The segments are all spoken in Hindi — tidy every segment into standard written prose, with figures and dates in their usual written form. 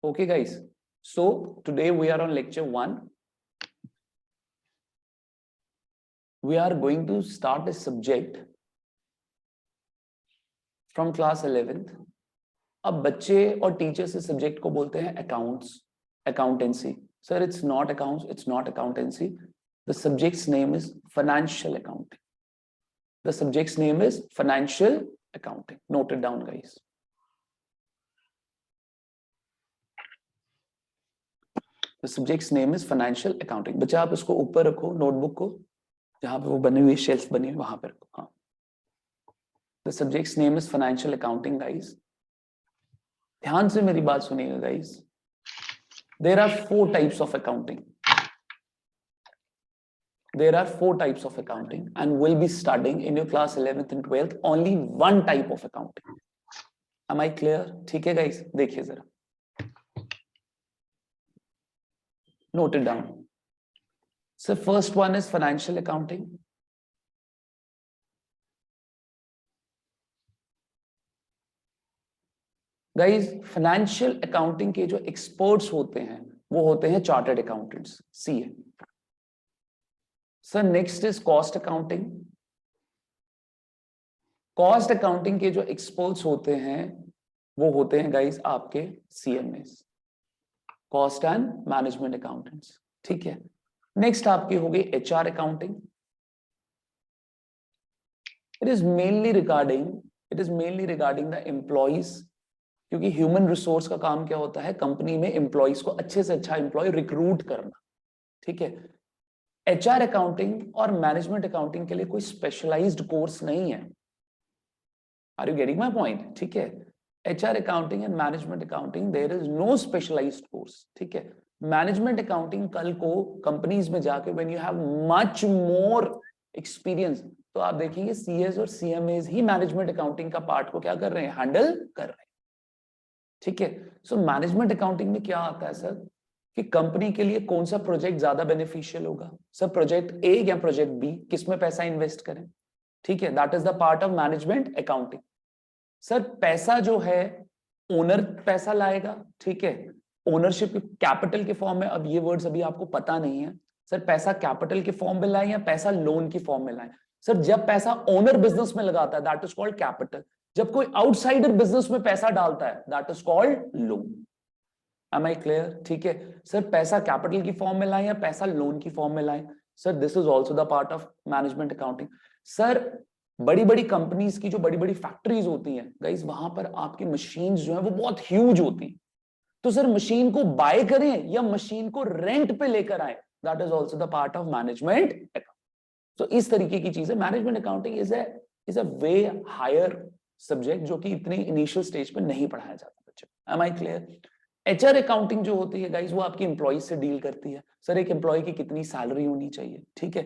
Okay, guys. So today we are on lecture 1. We are going to start a subject from class 11th. अब बच्चे और टीचर्स इस सब्जेक्ट को बोलते हैं accounts, accountancy. Sir, it's not accounts, it's not accountancy. The subject's name is financial accounting. The subject's name is financial accounting. Note it down, guys. The subject's name is financial accounting. बच्चा आप इसको ऊपर रखो, नोटबुक को, जहां पे वो बनी हुई शेल्फ बनी है वहां पर रखो. हाँ. The subject's name is financial accounting, guys. ध्यान से मेरी बात सुनिएगा, guys. There are 4 types of accounting. There are 4 types of accounting, and we'll be studying in your class 11th and 12th only one type of accounting. Am I clear? ठीक है, guys. देखिए जरा. Note it down. So first one is financial accounting. Guys, financial accounting के जो एक्सपर्ट्स होते हैं वो होते हैं chartered accountants, CA. Sir next is cost accounting. Cost accounting के जो एक्सपर्ट्स होते हैं वो होते हैं गाइस आपके CMS, cost and management accountants. ठीक है. नेक्स्ट आपकी हो गई HR accounting. It is mainly regarding the employees, क्योंकि ह्यूमन रिसोर्स का काम क्या होता है, कंपनी में एम्प्लॉइज को अच्छे से अच्छा एम्प्लॉय रिक्रूट करना. ठीक है. एचआर अकाउंटिंग और मैनेजमेंट अकाउंटिंग के लिए कोई स्पेशलाइज्ड कोर्स नहीं है. Are you getting my point? ठीक है. HR accounting and management accounting there is no specialised course. ठीक है. मैनेजमेंट अकाउंटिंग कल को कंपनीज में जाके when you have much more experience, तो आप देखेंगे सीएस और सीएमएस ही मैनेजमेंट अकाउंटिंग का पार्ट को क्या कर रहे हैं, हैंडल कर रहे हैं. ठीक है. सो मैनेजमेंट अकाउंटिंग में क्या आता है सर, कि कंपनी के लिए कौन सा प्रोजेक्ट ज्यादा बेनिफिशियल होगा. सर प्रोजेक्ट ए या प्रोजेक्ट बी, किसमें पैसा इन्वेस्ट करें. ठीक है. That is the part of management accounting. Sir पैसा जो है ओनर पैसा लाएगा. ठीक है. ओनरशिप कैपिटल के फॉर्म में, अब ये वर्ड्स अभी आपको पता नहीं है. सर पैसा कैपिटल के फॉर्म में लाए या पैसा लोन की फॉर्म में लाए. सर जब पैसा ओनर बिजनेस में लगाता है दैट इज कॉल्ड कैपिटल. जब कोई आउटसाइडर बिजनेस में पैसा डालता है that is called loan. Am I clear? ठीक है. सर पैसा कैपिटल की फॉर्म में लाएं या पैसा लोन की फॉर्म में लाएं. Sir this is also the part of management accounting. Sir बड़ी बड़ी कंपनीज की जो बड़ी बड़ी फैक्ट्रीज होती हैं गाइस, वहां पर आपकी मशीन्स जो है वो बहुत ह्यूज होती हैं. तो सर मशीन को बाय करें या मशीन को रेंट पे लेकर आए, that is also the part of management accounting. तो इस तरीके की चीजें, management accounting is a way higher subject जो कि इतने इनिशियल स्टेज पे नहीं पढ़ाया जाता बच्चों. Am I clear? HR accounting जो होती है गाइस वो आपकी एम्प्लॉय से डील करती है. सर एक एम्प्लॉय की कितनी सैलरी होनी चाहिए. ठीक है.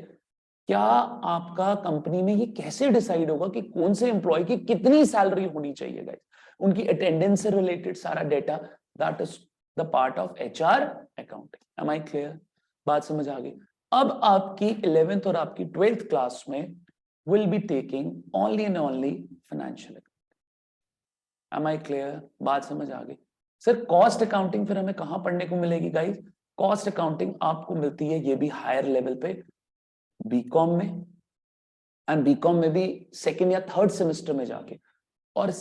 क्या आपका कंपनी में ये कैसे डिसाइड होगा कि कौन से एम्प्लॉय की कितनी सैलरी होनी चाहिए गाइस. उनकी अटेंडेंस से रिलेटेड सारा data, that is the part of HR accounting. Am I clear? बात समझ आ गई? अब आपकी 11th और आपकी 12th क्लास में will be taking only and only financial accounting. Am I clear? बात समझ आ गई? सर कॉस्ट अकाउंटिंग फिर हमें कहां पढ़ने को मिलेगी गाइस. कॉस्ट अकाउंटिंग आपको मिलती है ये भी हायर लेवल पे बीकॉम में, एंड बीकॉम में भी सेकंड या थर्ड सेमेस्टर में जाके, और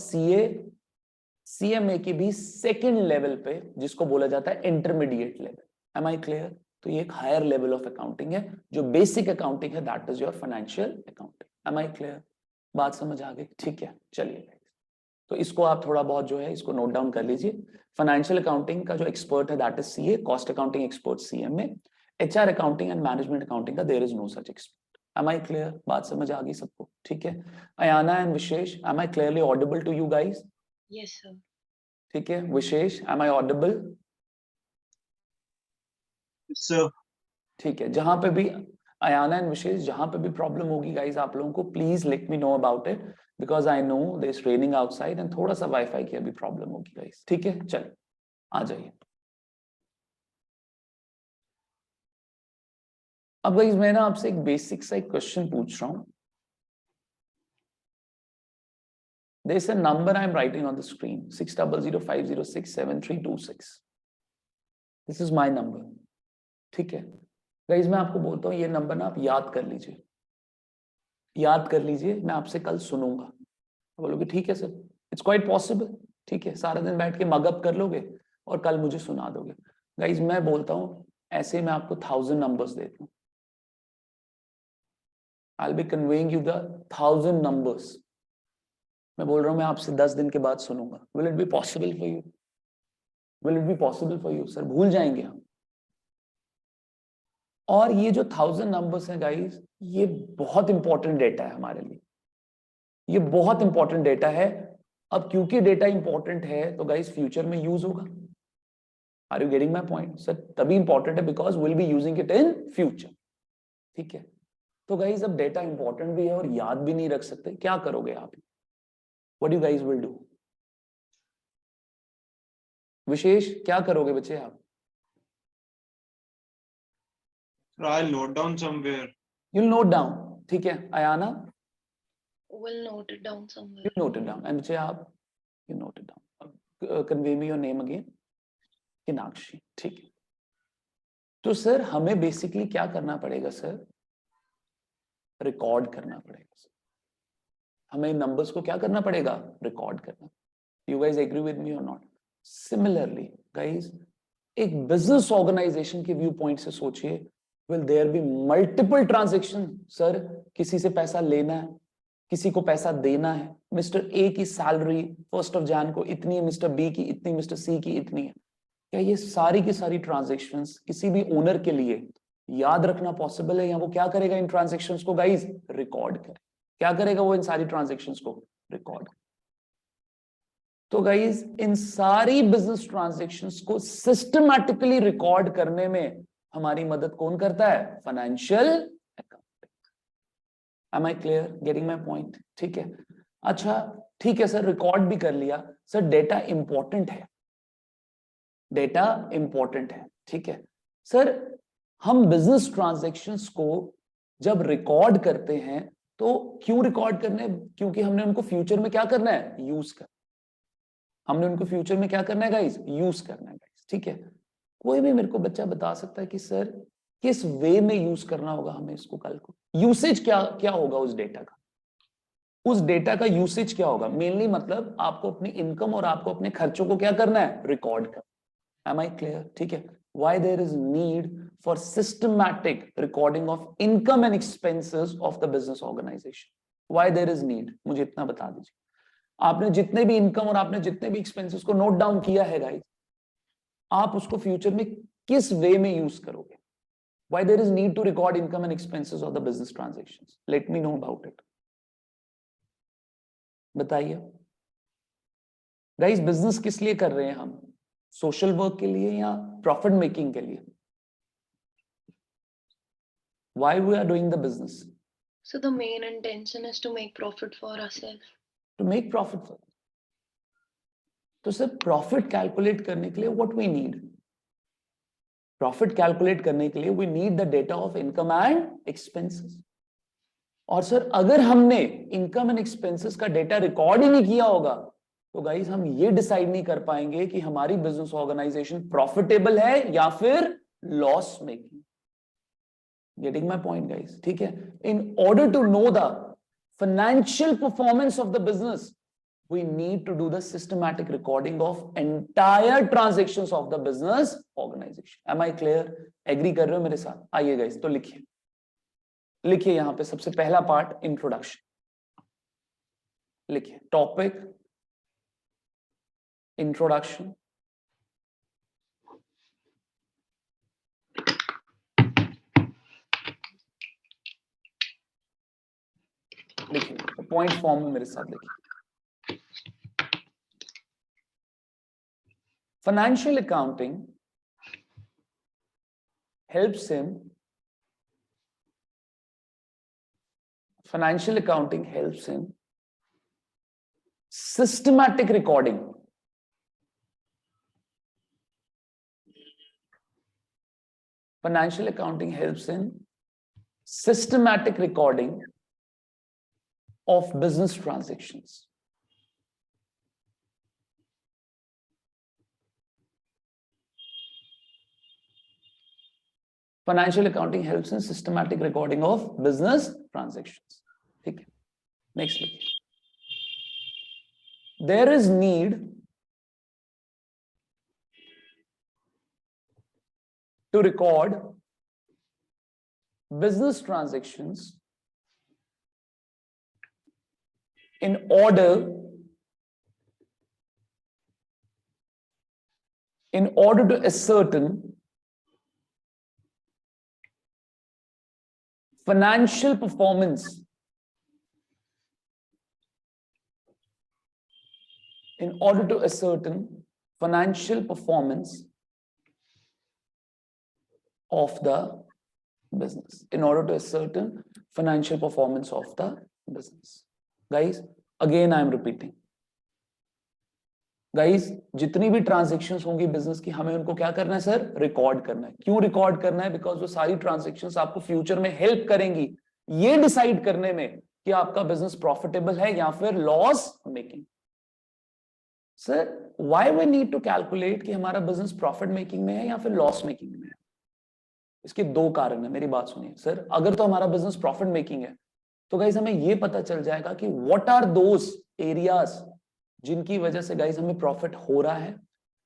सीएमए की भी सेकंड लेवल पे, जिसको बोला जाता है intermediate level. Am I clear? तो ये एक हायर लेवल ऑफ अकाउंटिंग है. जो बेसिक अकाउंटिंग है that is your financial accounting. Am I clear? बात समझ आ गई? ठीक है. चलिए तो इसको आप थोड़ा बहुत जो है इसको नोट डाउन कर लीजिए. फाइनेंशियल अकाउंटिंग का जो एक्सपर्ट है that is CA, cost accounting expert CMA, HR accounting and management accounting का there is no such expert. Am I clear? बात समझ आ गई सबको? ठीक है. Ayana and Vishesh, am I clearly audible to you guys? Yes sir. ठीक है. Vishesh, am I audible? Sir ठीक है. जहां पे भी अयाना एंड विशेष, जहां पे भी प्रॉब्लम होगी गाइस आप लोगों को please let me know about it, because I know there is raining outside and थोड़ा सा वाईफाई की अभी प्रॉब्लम होगी गाइस. ठीक है. चलिए आ जाइए. अब गाइस मैं ना आपसे एक बेसिक सा एक क्वेश्चन पूछ रहा हूं. There is a number I am writing on the screen 6005067326. This is my number, ठीक है गाइज। मैं आपको बोलता हूँ ये नंबर ना आप याद कर लीजिए, याद कर लीजिए, मैं आपसे कल सुनूंगा। बोलोगे ठीक है सर, इट्स क्वाइट पॉसिबल, ठीक है, सारा दिन बैठ के मगअप कर लोगे और कल मुझे सुना दोगे। गाइज मैं बोलता हूँ ऐसे मैं आपको 1000 नंबर्स देता हूँ, I will be conveying you the 1000 numbers. मैं बोल रहा हूँ मैं आपसे 10 दिन के बाद सुनूंगा। Will it be possible for you? Will it be possible for you? Sir भूल जाएंगे हम। और ये जो 1000 नंबर्स हैं गाइज, ये बहुत इंपॉर्टेंट डेटा है हमारे लिए, ये बहुत इंपॉर्टेंट डेटा है। अब क्योंकि डेटा इंपॉर्टेंट है तो गाइज फ्यूचर में यूज होगा। Are you getting my point? Sir तभी इंपॉर्टेंट है because will be using it in future, ठीक है। तो गाइज अब डेटा इंपॉर्टेंट भी है और याद भी नहीं रख सकते, क्या करोगे आप? What you guys will do? Vishesh क्या करोगे बच्चे आप? I'll note down somewhere. You'll note down, ठीक है। Ayana? Will note it down somewhere. You note it down. And बच्चे आप? You note it down. Convey me your name again. किनाक्षी, ठीक है। तो सर हमें बेसिकली क्या करना पड़ेगा सर? रिकॉर्ड करना पड़ेगा सर। हमें नंबर्स को क्या करना पड़ेगा? रिकॉर्ड करना। You guys agree with me or not? Similarly, guys, एक बिजनेस ऑर्गेनाइजेशन के व्यू पॉइंट से सोचिए, will there be multiple transaction? Sir किसी से पैसा लेना है, किसी को पैसा देना है, मिस्टर ए की सैलरी 1 जनवरी को इतनी है, मिस्टर बी की इतनी, मिस्टर सी की इतनी है। क्या ये सारी की सारी ट्रांजेक्शंस किसी भी ओनर के लिए याद रखना पॉसिबल है? या वो क्या करेगा इन ट्रांजेक्शंस को गाइज? रिकॉर्ड करे। क्या करेगा वो इन सारी ट्रांजेक्शंस को? रिकॉर्ड। तो गाइज इन सारी बिजनेस ट्रांजैक्शंस को सिस्टमैटिकली रिकॉर्ड करने में हमारी मदद कौन करता है? Financial accounting. Am I clear? Getting my point? ठीक है। अच्छा ठीक है सर, रिकॉर्ड भी कर लिया सर, डेटा इंपॉर्टेंट है, डेटा इंपॉर्टेंट है, ठीक है सर। हम बिजनेस ट्रांजैक्शंस को जब रिकॉर्ड करते हैं तो क्यों रिकॉर्ड करने? क्योंकि हमने उनको फ्यूचर में क्या करना है? यूज करना। हमने उनको फ्यूचर में क्या करना है गाइस? यूज करना है गाइस, ठीक है। कोई भी मेरे को बच्चा बता सकता है कि सर किस वे में यूज करना होगा हमें इसको? कल को यूसेज क्या क्या होगा उस डेटा का? उस डेटा का यूसेज क्या होगा? मेनली मतलब आपको अपनी इनकम और आपको अपने खर्चों को क्या करना है? रिकॉर्ड करना। Am I clear? ठीक है। Why there is need for systematic recording of income and expenses of the business organisation? Why there is need? मुझे इतना बता दीजिए। आपने जितने भी इनकम और आपने जितने भी एक्सपेंसेस को नोट डाउन किया है गाइस, आप उसको फ्यूचर में किस वे में यूज करोगे? Why there is need to record income and expenses of the business transactions? Let me know about it. बताइए गाइस, बिजनेस किस लिए कर रहे हैं हम? सोशल वर्क के लिए या प्रॉफिट मेकिंग के लिए? Why we are doing the business? So the main intention is to make profit for ourselves. To make profit for. तो सर प्रॉफिट कैलकुलेट करने के लिए what we need? Profit calculate करने के लिए we need the data of income and expenses. और सर अगर हमने इनकम एंड एक्सपेंसेस का डेटा रिकॉर्ड ही नहीं किया होगा तो गाइस हम ये डिसाइड नहीं कर पाएंगे कि हमारी बिजनेस ऑर्गेनाइजेशन प्रॉफिटेबल है या फिर loss making. Getting my point guys? ठीक है। In order to know the financial performance of the business, we need to do the systematic recording of entire transactions of the business organization. Am I clear? Agree कर रहे हो मेरे साथ? आइए गाइस, तो लिखिए, लिखिए यहां पे सबसे पहला पार्ट इंट्रोडक्शन लिखिए। टॉपिक इंट्रोडक्शन, लिखिए पॉइंट फॉर्म में मेरे साथ लिखिए। Financial accounting helps him. Financial accounting helps in systematic recording. Financial accounting helps in systematic recording of business transactions. Financial accounting helps in systematic recording of business transactions. ठीक है, नेक्स्ट लिखिए, there is need to record business transactions in order to ascertain financial performance of the business, in order to ascertain financial performance of the business. Guys, again I am repeating, guys जितनी भी ट्रांजैक्शंस होंगी बिजनेस की, हमें उनको क्या करना है सर, रिकॉर्ड करना है। क्यों रिकॉर्ड करना है? बिकॉज वो सारी ट्रांजैक्शंस आपको फ्यूचर में हेल्प करेंगी ये डिसाइड करने में कि आपका बिजनेस प्रॉफिटेबल है या फिर loss making. Sir why we need to calculate कि हमारा बिजनेस प्रॉफिट मेकिंग में है या फिर लॉस मेकिंग में है? इसके दो कारण है, मेरी बात सुनिए। सर अगर तो हमारा बिजनेस प्रॉफिट मेकिंग है तो गाइस हमें ये पता चल जाएगा कि व्हाट आर दोस एरियाज जिनकी वजह से गाइस हमें प्रॉफिट हो रहा है,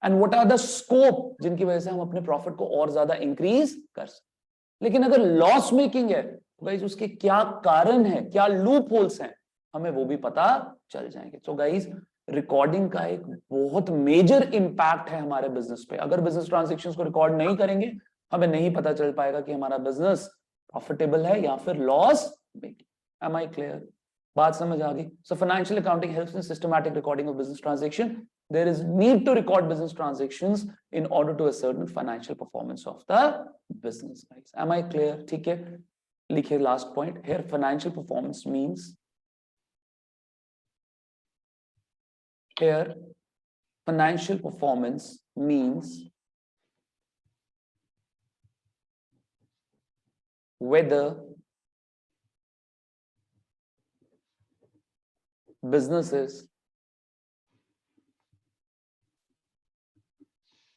and what are the scope जिनकी वजह से हम अपने प्रॉफिट को और ज्यादा इंक्रीज कर सकते। लेकिन अगर लॉस मेकिंग है तो गाइस उसके क्या कारण है, क्या लूप होल्स हैं, हमें वो भी पता चल जाएंगे। तो गाइस रिकॉर्डिंग का एक बहुत मेजर इंपैक्ट है हमारे बिजनेस पे। अगर बिजनेस ट्रांजैक्शंस को रिकॉर्ड नहीं करेंगे हमें नहीं पता चल पाएगा कि हमारा बिजनेस प्रॉफिटेबल है या फिर loss making. Am I clear? बात समझ आ गई? So financial accounting helps in systematic recording of business transaction. There is need to record business transactions in order to ascertain financial performance of the business. Guys am I clear? ठीक है, लिखिए last point here, financial performance means, here financial performance means whether business is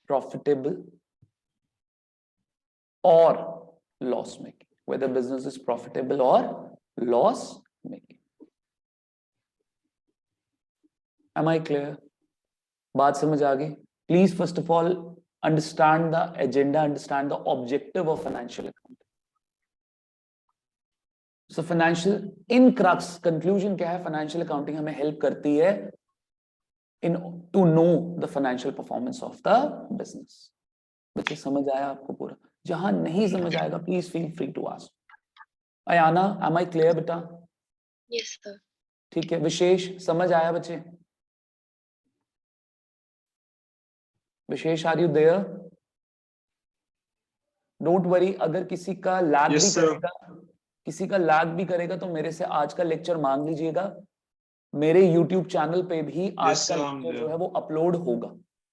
profitable or loss making, whether business is profitable or loss making. Am I clear? बात समझ आ गई? Please first of all understand the agenda, understand the objective of financial accounting. So financial in crux conclusion क्या है? Financial accounting हमें help करती है in to know the financial performance of the business. बच्चे समझ आया आपको पूरा? जहां नहीं समझ आएगा please feel free to ask. Ayana am I clear बेटा? Yes, sir. ठीक है, विशेष समझ आया बच्चे? Vishesh are you there? Don't worry, अगर किसी का लैग Yes, भी sir. करेगा, किसी का लैग भी करेगा तो मेरे से आज का लेक्चर मांग लीजिएगा। मेरे YouTube चैनल पे भी आज Yes, का sir, लेक्चर जो है वो अपलोड होगा।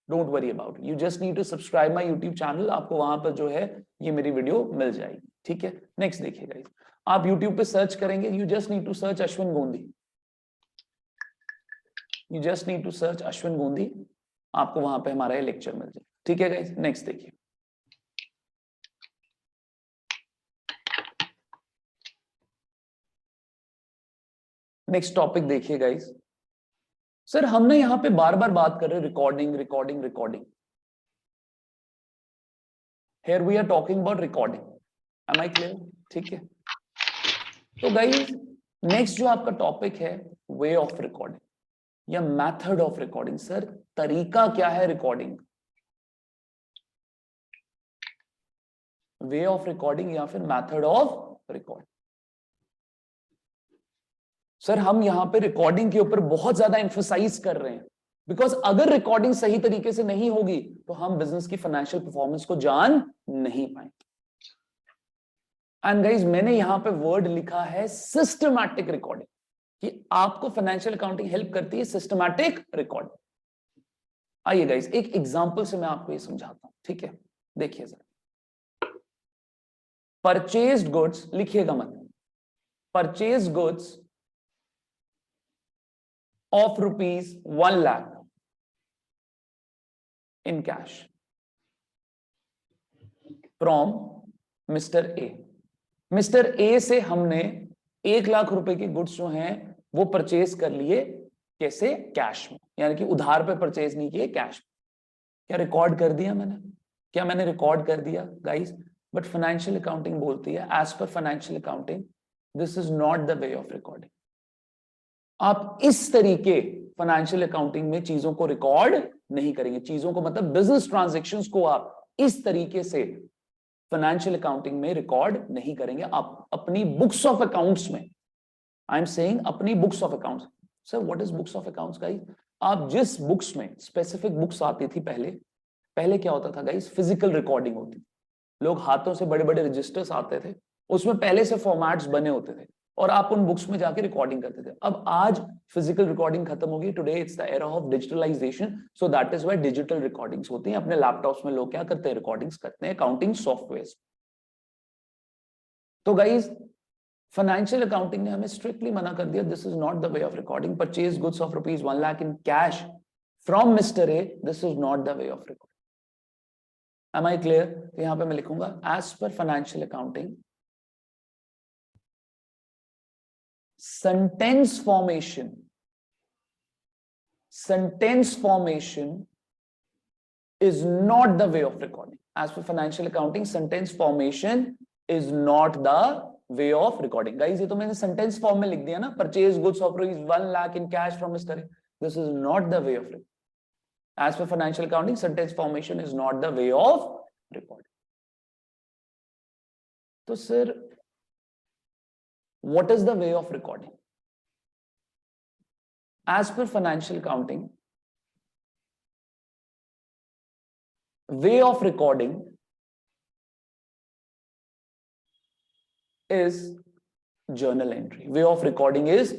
Don't worry about it, you just need to subscribe my YouTube channel, आपको वहां पर जो है ये मेरी वीडियो मिल जाएगी। ठीक है, नेक्स्ट देखिए गाइस, आप YouTube पे सर्च करेंगे, you just need to search Ashwin Gondi, you just need to search Ashwin Gondi, आपको वहां पे हमारा ये लेक्चर मिल जाए। ठीक है गाइस, नेक्स्ट देखिए, नेक्स्ट टॉपिक देखिए गाइस। सर हमने यहां पे बार बार बात कर रहे हैं recording recording recording, here we are talking about recording. Am I clear? ठीक है, तो गाइस नेक्स्ट जो आपका टॉपिक है वे ऑफ रिकॉर्डिंग या मेथड ऑफ रिकॉर्डिंग। सर तरीका क्या है रिकॉर्डिंग, वे ऑफ रिकॉर्डिंग या फिर मेथड ऑफ रिकॉर्डिंग। सर हम यहां पे रिकॉर्डिंग के ऊपर बहुत ज्यादा एम्फसाइज कर रहे हैं, बिकॉज अगर रिकॉर्डिंग सही तरीके से नहीं होगी तो हम बिजनेस की फाइनेंशियल परफॉर्मेंस को जान नहीं पाएंगे। एंड गाइस मैंने यहां पे वर्ड लिखा है सिस्टमैटिक रिकॉर्डिंग, कि आपको फाइनेंशियल अकाउंटिंग हेल्प करती है सिस्टमैटिक रिकॉर्डिंग। आइए गाइस एक एग्जांपल से मैं आपको ये समझाता हूं। ठीक है, देखिए सर, परचेज्ड गुड्स, लिखिएगा मत, purchased goods of rupees 1 lakh in cash from mister A, mister A से हमने 1,00,000 रुपए के गुड्स जो हैं वो परचेज कर लिए, कैसे? कैश में, यानी कि उधार पे परचेज नहीं किए, कैश में। क्या रिकॉर्ड कर दिया मैंने? क्या मैंने रिकॉर्ड कर दिया गाइस? बट फाइनेंशियल अकाउंटिंग बोलती है, as per financial accounting this is not the way of recording. आप इस तरीके फाइनेंशियल अकाउंटिंग में चीजों को रिकॉर्ड नहीं करेंगे, चीजों को मतलब बिजनेस ट्रांजैक्शंस को आप इस तरीके से फाइनेंशियल अकाउंटिंग में रिकॉर्ड नहीं करेंगे। आप अपनी बुक्स ऑफ अकाउंट्स में, आई एम सेइंग अपनी books of accounts. Sir what is books of accounts guys? आप जिस बुक्स में, स्पेसिफिक बुक्स आती थी पहले क्या होता था गाइस? फिजिकल रिकॉर्डिंग होती थी, लोग हाथों से बड़े बड़े रजिस्टर्स आते थे, उसमें पहले से फॉर्मेट्स बने होते थे और आप उन बुक्स में जाके रिकॉर्डिंग करते थे। अब आज फिजिकल रिकॉर्डिंग खत्म होगी, today it's the era of digitalisation, so that is why digital recordings होती हैं। अपने लैपटॉप्स में लोग क्या करते हैं? रिकॉर्डिंग्स करते हैं अकाउंटिंग सॉफ्टवेयर। तो गाइस फाइनेंशियल अकाउंटिंग ने हमें स्ट्रिक्टली मना कर दिया, this is not the way of recording. Purchase goods of ₹1,00,000 in cash from mister A, this is not the way of recording. Am I clear? तो यहां पे मैं लिखूंगा as per financial accounting sentence formation is not the way of recording. As for financial accounting, sentence formation is not the way of recording. Guys, ये तो मैंने sentence form में लिख दिया ना, purchase goods of ₹1,00,000 in cash from Mr. A. This is not the way of recording. As for financial accounting, sentence formation is not the way of recording. तो sir, what is the way of recording? As per financial accounting, way of recording is journal entry. Way of recording is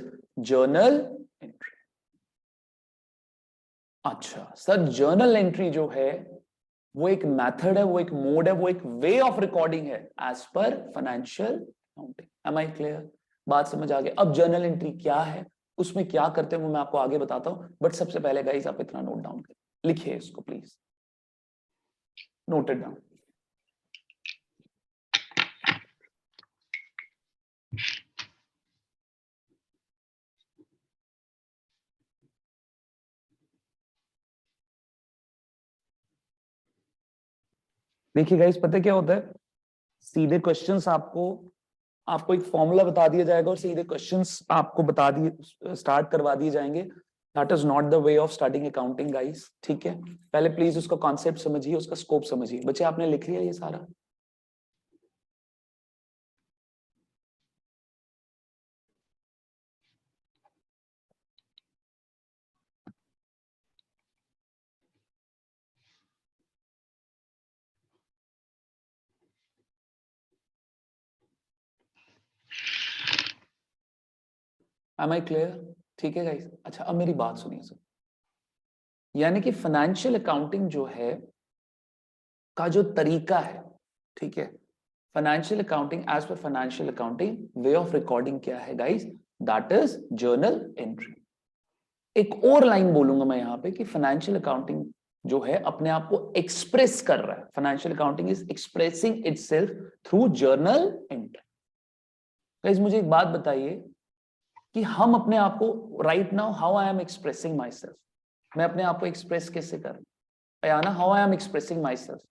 journal entry. अच्छा सर, जर्नल एंट्री जो है वो एक मेथड है, वो एक मोड है, वो एक वे ऑफ रिकॉर्डिंग है as per financial accounting. Am I clear? बात समझ आ गई? अब जर्नल एंट्री क्या है, उसमें क्या करते हैं वो मैं आपको आगे बताता हूं, बट सबसे पहले गाइस आप इतना नोट डाउन करें, लिखिए इसको प्लीज, नोट इट डाउन। देखिए गाइस, पता है क्या होता है? सीधे क्वेश्चंस आपको एक फॉर्मूला बता दिया जाएगा और सीधे क्वेश्चंस आपको बता दिए, स्टार्ट करवा दिए जाएंगे। That is not the way of starting accounting guys, ठीक है? पहले प्लीज उसका कॉन्सेप्ट समझिए, उसका स्कोप समझिए। बच्चे आपने लिख लिया ये सारा? Am I clear? ठीक है गाइस। अच्छा अब मेरी बात सुनिए सर, यानी कि फाइनेंशियल अकाउंटिंग जो है का जो तरीका है, ठीक है, financial accounting, as per financial accounting way of recording क्या है guys? That is journal entry. एक और लाइन बोलूंगा मैं यहाँ पे कि फाइनेंशियल अकाउंटिंग जो है अपने आप को एक्सप्रेस कर रहा है, financial accounting is expressing itself through journal entry. Guys मुझे एक बात बताइए कि हम अपने आप को right now how I am expressing myself, मैं अपने आप को एक्सप्रेस कैसे कर रहा हूं? How I am expressing myself?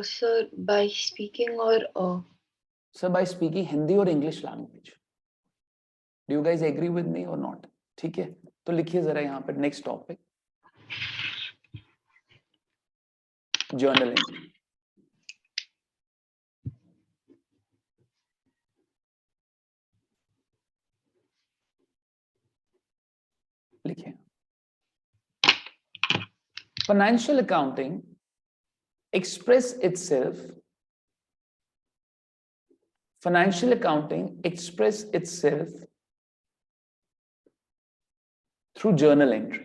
Sir, by speaking or sir by speaking Hindi और English language. Do you guys agree with me or not? ठीक है, तो लिखिए जरा यहाँ पर नेक्स्ट टॉपिक, जर्नल एंट्री। लिखिए financial accounting express itself, financial accounting express itself through journal entry.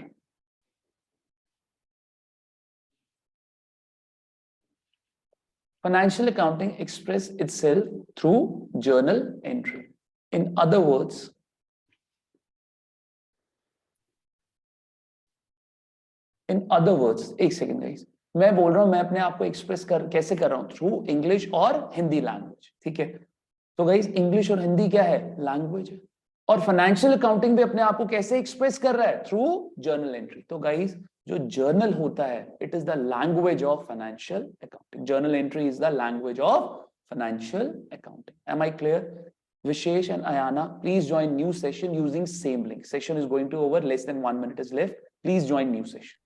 Financial accounting express itself through journal entry. In other words, एक सेकेंड गाइस, मैं बोल रहा हूं मैं अपने आप को एक्सप्रेस कैसे कर रहा हूं, थ्रू इंग्लिश और हिंदी लैंग्वेज, ठीक है। तो गाइस इंग्लिश और हिंदी क्या है, लैंग्वेज है। और फाइनेंशियल अकाउंटिंग भी अपने आप को कैसे एक्सप्रेस कर रहा है, थ्रू जर्नल एंट्री। तो गाइस जो जर्नल होता है, it is the language of financial accounting. Journal entry is the language of financial accounting. Am I clear? Vishesh and Ayana, please join new session using same link. Session is going to over, less than 1 minute is left. Please join new session.